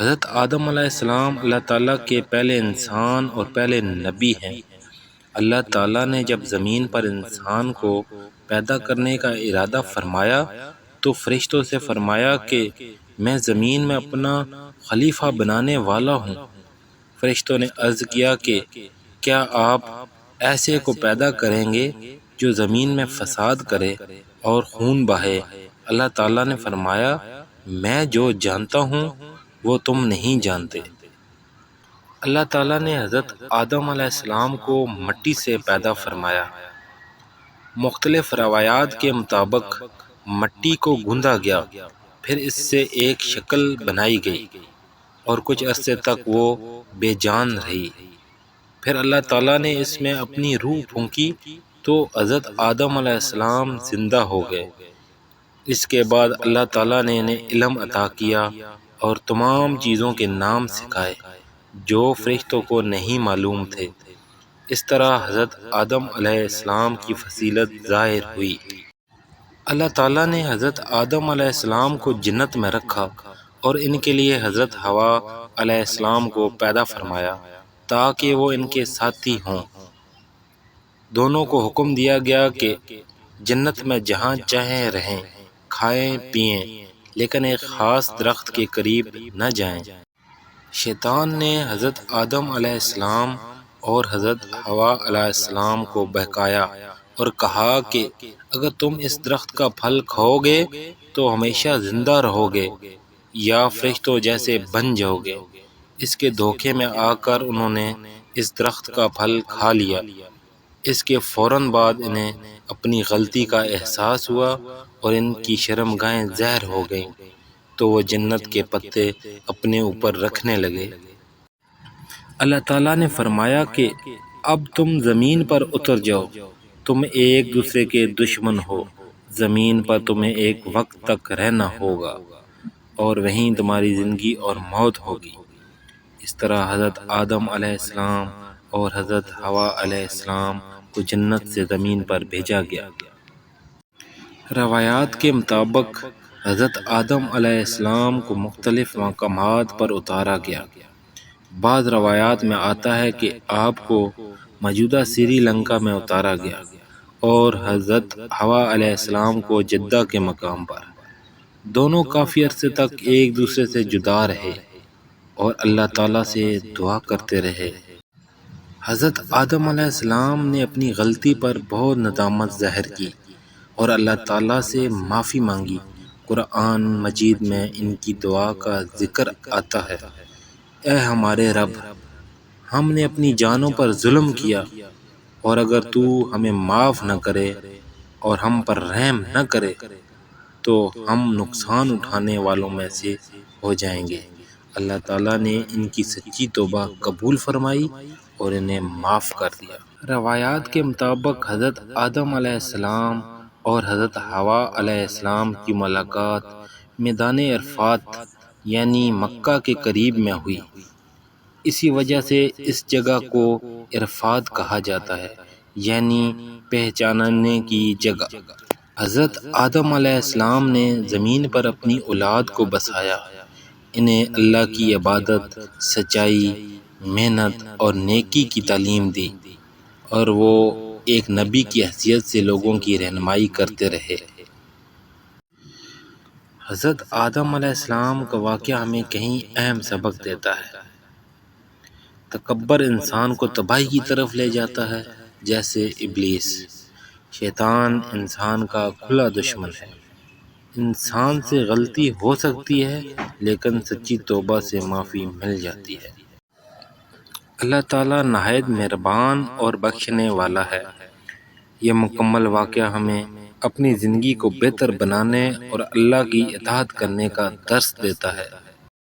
حضرت آدم علیہ السلام اللہ تعالیٰ کے پہلے انسان اور پہلے نبی ہیں۔ اللہ تعالیٰ نے جب زمین پر انسان کو پیدا کرنے کا ارادہ فرمایا تو فرشتوں سے فرمایا کہ میں زمین میں اپنا خلیفہ بنانے والا ہوں۔ فرشتوں نے عرض کیا کہ کیا آپ ایسے کو پیدا کریں گے جو زمین میں فساد کرے اور خون بہائے؟ اللہ تعالیٰ نے فرمایا میں جو جانتا ہوں وہ تم نہیں جانتے۔ اللہ تعالیٰ نے حضرت آدم علیہ السلام کو مٹی سے پیدا فرمایا۔ مختلف روایات کے مطابق مٹی کو گوندھا گیا، پھر اس سے ایک شکل بنائی گئی اور کچھ عرصے تک وہ بے جان رہی۔ پھر اللہ تعالیٰ نے اس میں اپنی روح پھونکی تو حضرت آدم علیہ السلام زندہ ہو گئے۔ اس کے بعد اللہ تعالیٰ نے انہیں علم عطا کیا اور تمام چیزوں کے نام سکھائے جو فرشتوں کو نہیں معلوم تھے۔ اس طرح حضرت آدم علیہ السلام کی فضیلت ظاہر ہوئی۔ اللہ تعالیٰ نے حضرت آدم علیہ السلام کو جنت میں رکھا اور ان کے لیے حضرت حوا علیہ السلام کو پیدا فرمایا تاکہ وہ ان کے ساتھی ہوں۔ دونوں کو حکم دیا گیا کہ جنت میں جہاں چاہیں رہیں، کھائیں پئیں، لیکن ایک خاص درخت کے قریب نہ جائیں۔ شیطان نے حضرت آدم علیہ السلام اور حضرت حوا علیہ السلام کو بہکایا اور کہا کہ اگر تم اس درخت کا پھل کھاؤ گے تو ہمیشہ زندہ رہو گے یا فرشتوں جیسے بن جاؤ گے۔ اس کے دھوکے میں آ کر انہوں نے اس درخت کا پھل کھا لیا۔ اس کے فوراً بعد انہیں اپنی غلطی کا احساس ہوا اور ان کی شرمگاہیں زہر ہو گئیں تو وہ جنت کے پتے اپنے اوپر رکھنے لگے۔ اللہ تعالیٰ نے فرمایا کہ اب تم زمین پر اتر جاؤ، تم ایک دوسرے کے دشمن ہو، زمین پر تمہیں ایک وقت تک رہنا ہوگا اور وہیں تمہاری زندگی اور موت ہوگی۔ اس طرح حضرت آدم علیہ السلام اور حضرت حوا علیہ السلام کو جنت سے زمین پر بھیجا گیا۔ روایات کے مطابق حضرت آدم علیہ السلام کو مختلف مقامات پر اتارا گیا۔ بعض روایات میں آتا ہے کہ آپ کو موجودہ سری لنکا میں اتارا گیا اور حضرت حوا علیہ السلام کو جدہ کے مقام پر۔ دونوں کافی عرصے تک ایک دوسرے سے جدا رہے اور اللہ تعالیٰ سے دعا کرتے رہے۔ حضرت آدم علیہ السلام نے اپنی غلطی پر بہت ندامت ظاہر کی اور اللہ تعالیٰ سے معافی مانگی۔ قرآن مجید میں ان کی دعا کا ذکر آتا ہے، اے ہمارے رب، ہم نے اپنی جانوں پر ظلم کیا اور اگر تو ہمیں معاف نہ کرے اور ہم پر رحم نہ کرے تو ہم نقصان اٹھانے والوں میں سے ہو جائیں گے۔ اللہ تعالیٰ نے ان کی سچی توبہ قبول فرمائی اور انہیں معاف کر دیا۔ روایات کے مطابق حضرت آدم علیہ السلام اور حضرت حوا علیہ السلام کی ملاقات میدان عرفات یعنی مکہ کے قریب میں ہوئی۔ اسی وجہ سے اس جگہ کو عرفات کہا جاتا ہے، یعنی پہچاننے کی جگہ۔ حضرت آدم علیہ السلام نے زمین پر اپنی اولاد کو بسایا، انہیں اللہ کی عبادت، سچائی، محنت اور نیکی کی تعلیم دی اور وہ ایک نبی کی حیثیت سے لوگوں کی رہنمائی کرتے رہے۔ حضرت آدم علیہ السلام کا واقعہ ہمیں کہیں اہم سبق دیتا ہے۔ تکبر انسان کو تباہی کی طرف لے جاتا ہے، جیسے ابلیس۔ شیطان انسان کا کھلا دشمن ہے۔ انسان سے غلطی ہو سکتی ہے لیکن سچی توبہ سے معافی مل جاتی ہے۔ اللہ تعالیٰ نہایت مہربان اور بخشنے والا ہے۔ یہ مکمل واقعہ ہمیں اپنی زندگی کو بہتر بنانے اور اللہ کی اطاعت کرنے کا درس دیتا ہے۔